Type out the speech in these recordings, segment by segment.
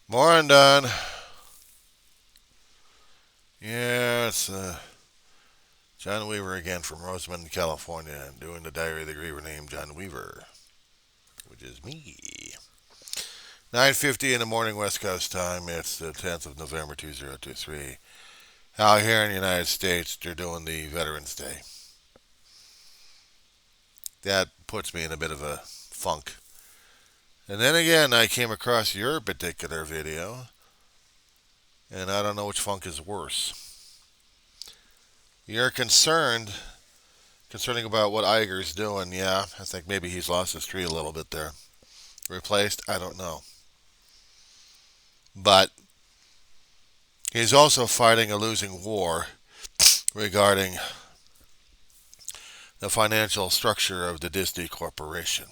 Morning, Don. Yeah, it's John Weaver again from Rosamond, California, doing the Diary of the Griever named John Weaver, which is me. 9:50 in the morning, West Coast time. It's the 10th of November, 2023. Out here in the United States, they're doing the Veterans Day. That puts me in a bit of a funk. And then again, I came across your particular video, and I don't know which funk is worse. You're concerning about what Iger's doing. Yeah, I think maybe he's lost his tree a little bit there. Replaced? I don't know. But he's also fighting a losing war regarding the financial structure of the Disney Corporation.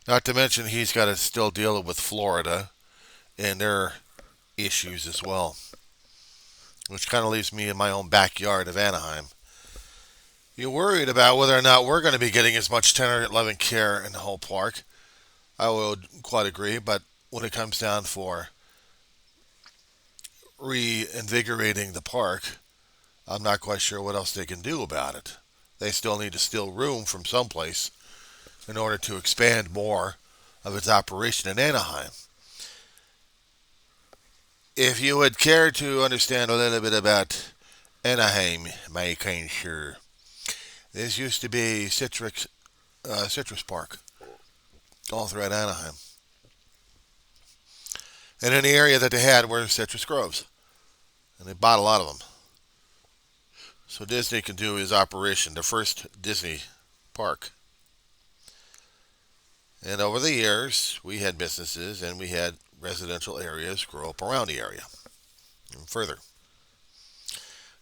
Not to mention, he's got to still deal with Florida and their issues as well, which kind of leaves me in my own backyard of Anaheim. You're worried about whether or not we're going to be getting as much 10 or 11 care in the whole park. I would quite agree, but when it comes down for reinvigorating the park, I'm not quite sure what else they can do about it. They still need to steal room from someplace in order to expand more of its operation in Anaheim. If you would care to understand a little bit about Anaheim, my kind sir, this used to be Citrus Park all throughout Anaheim. And in the area that they had were citrus groves. And they bought a lot of them. So Disney can do his operation, the first Disney park. And over the years, we had businesses and we had residential areas grow up around the area. And further,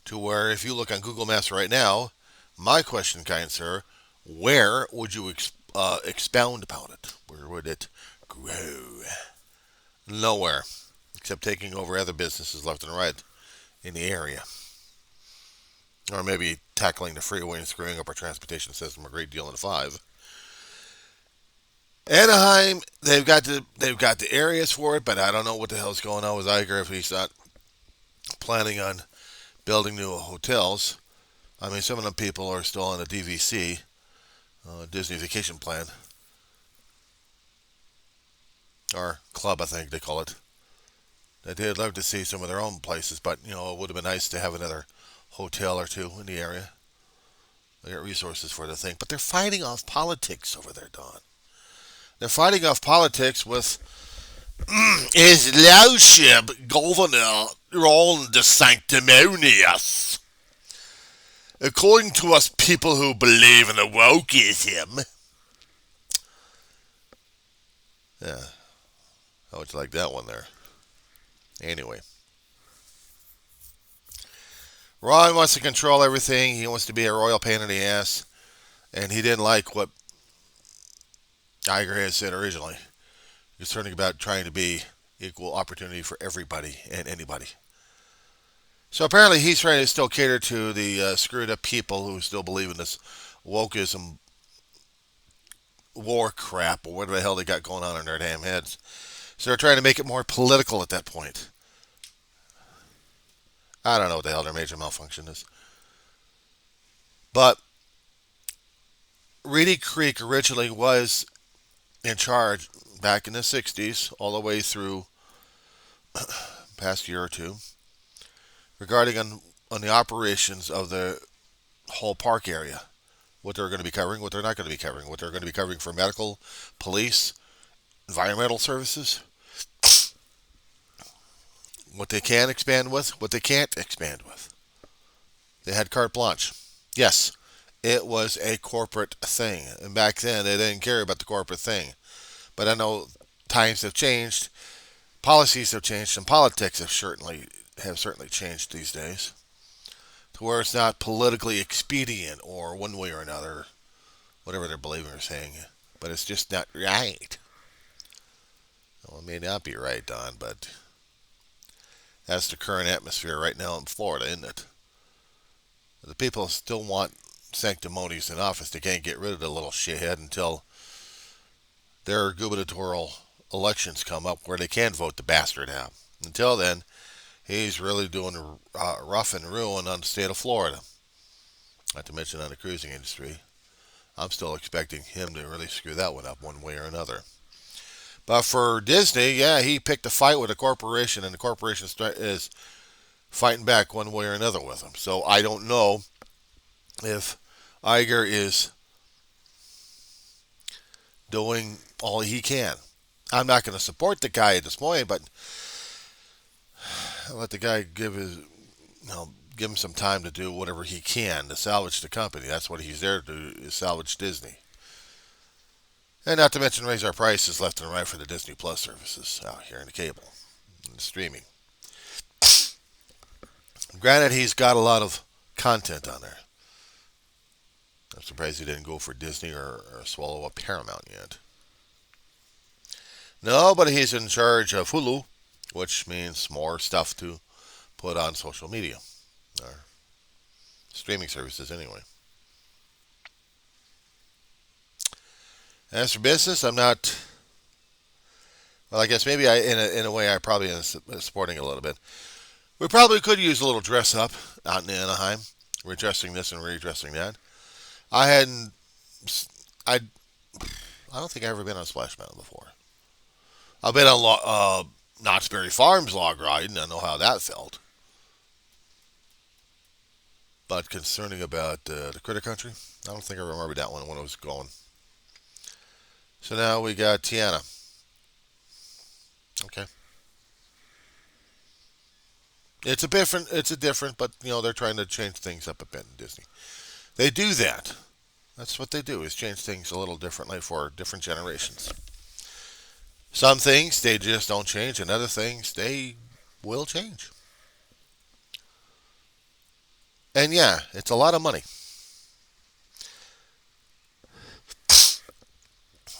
to where if you look on Google Maps right now, my question, kind sir, where would you expound upon it? Where would it grow? Nowhere, except taking over other businesses left and right in the area. Or maybe tackling the freeway and screwing up our transportation system a great deal in the five. Anaheim, they've got the areas for it, but I don't know what the hell's going on with Iger if he's not planning on building new hotels. I mean, some of them people are still on a DVC, Disney Vacation Plan, or club, I think they call it. They'd love to see some of their own places, but it would have been nice to have another hotel or two in the area. They got resources for the thing, but they're fighting off politics over there, Don. They're fighting off politics with His Lordship Governor Ron DeSanctimonious. According to us people who believe in the wokeism. Yeah, how would you like that one there? Anyway, Ron wants to control everything. He wants to be a royal pain in the ass. And he didn't like what Iger had said originally. He's turning about trying to be equal opportunity for everybody and anybody. So apparently he's trying to still cater to the screwed up people who still believe in this wokeism war crap or whatever the hell they got going on in their damn heads. So they're trying to make it more political at that point. I don't know what the hell their major malfunction is. But Reedy Creek originally was in charge back in the 60s, all the way through past year or two, regarding on the operations of the whole park area. What they're going to be covering, what they're not going to be covering, what they're going to be covering for medical, police, environmental services, what they can expand with, what they can't expand with. They had carte blanche. Yes, it was a corporate thing. And back then, they didn't care about the corporate thing. But I know times have changed, policies have changed, and politics have certainly changed these days to where it's not politically expedient or one way or another, whatever they're believing or saying, but it's just not right. Well, it may not be right, Don, but that's the current atmosphere right now in Florida, isn't it? The people still want sanctimonious in office. They can't get rid of the little shithead until their gubernatorial elections come up where they can vote the bastard out. Until then, he's really doing rough and ruin on the state of Florida. Not to mention on the cruising industry. I'm still expecting him to really screw that one up one way or another. But for Disney, yeah, he picked a fight with a corporation, and the corporation is fighting back one way or another with him. So I don't know if Iger is doing all he can. I'm not going to support the guy at this point, but I'll let the guy give him some time to do whatever he can to salvage the company. That's what he's there to do, is salvage Disney. And not to mention raise our prices left and right for the Disney Plus services out here in the cable and the streaming. Granted, he's got a lot of content on there. I'm surprised he didn't go for Disney or swallow a Paramount yet. No, but he's in charge of Hulu, which means more stuff to put on social media. Or streaming services, anyway. As for business, I'm not. Well, I guess maybe in a way, I probably am supporting it a little bit. We probably could use a little dress up out in Anaheim, redressing this and redressing that. I hadn't. I don't think I've ever been on Splash Mountain before. I've been on Knott's Berry Farms log ride, and I know how that felt. But concerning about the Critter Country, I don't think I remember that one when I was going. So now we got Tiana. Okay. It's a different, but they're trying to change things up a bit in Disney. They do that. That's what they do, is change things a little differently for different generations. Some things they just don't change, and other things they will change. And yeah, it's a lot of money.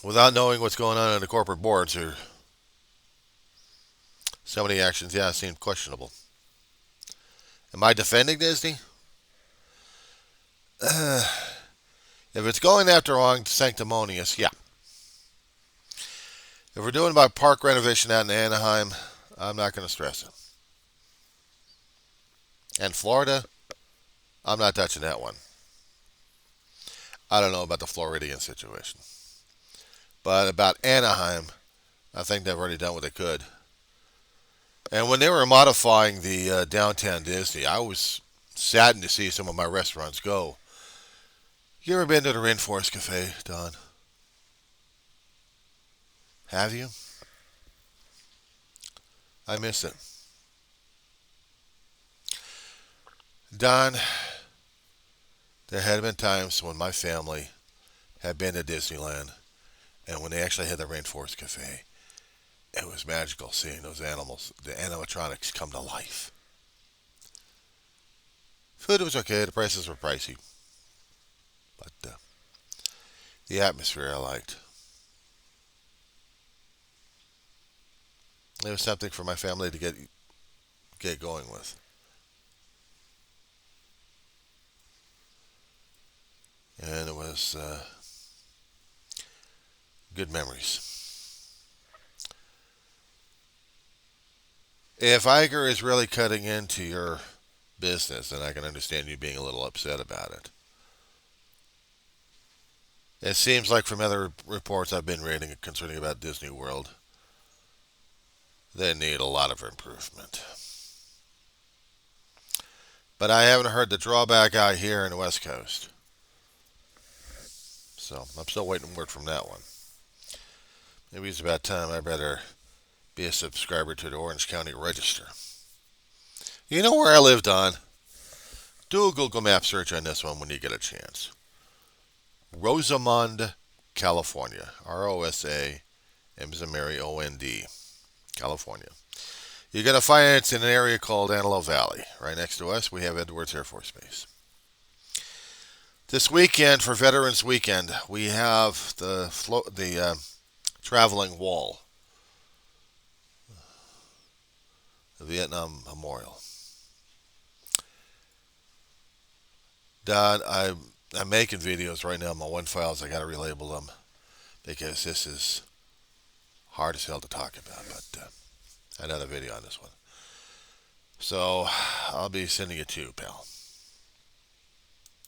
Without knowing what's going on in the corporate boards, or some of the actions, seem questionable. Am I defending Disney? If it's going after wrong, sanctimonious, yeah. If we're doing about park renovation out in Anaheim, I'm not going to stress it. And Florida, I'm not touching that one. I don't know about the Floridian situation. But about Anaheim, I think they've already done what they could. And when they were modifying the downtown Disney, I was saddened to see some of my restaurants go. You ever been to the Rainforest Cafe, Don? Have you? I miss it. Don, there had been times when my family had been to Disneyland, and when they actually had the Rainforest Cafe, it was magical seeing those animals, the animatronics, come to life. Food was okay, the prices were pricey, but the atmosphere I liked. It was something for my family to get going with. And it was good memories. If Iger is really cutting into your business, then I can understand you being a little upset about it. It seems like from other reports I've been reading concerning about Disney World, they need a lot of improvement. But I haven't heard the drawback out here in the West Coast. So I'm still waiting word from that one. Maybe it's about time I better be a subscriber to the Orange County Register. You know where I live, Don? Do a Google Map search on this one when you get a chance. Rosamond, California. R-O-S-A, M as in Mary, O-N-D, California. You're going to find it's in an area called Antelope Valley. Right next to us, we have Edwards Air Force Base. This weekend, for Veterans Weekend, we have the traveling wall, the Vietnam Memorial. Don, I'm making videos right now on my one files. I got to relabel them because this is hard as hell to talk about, but another video on this one. So I'll be sending it to you, pal.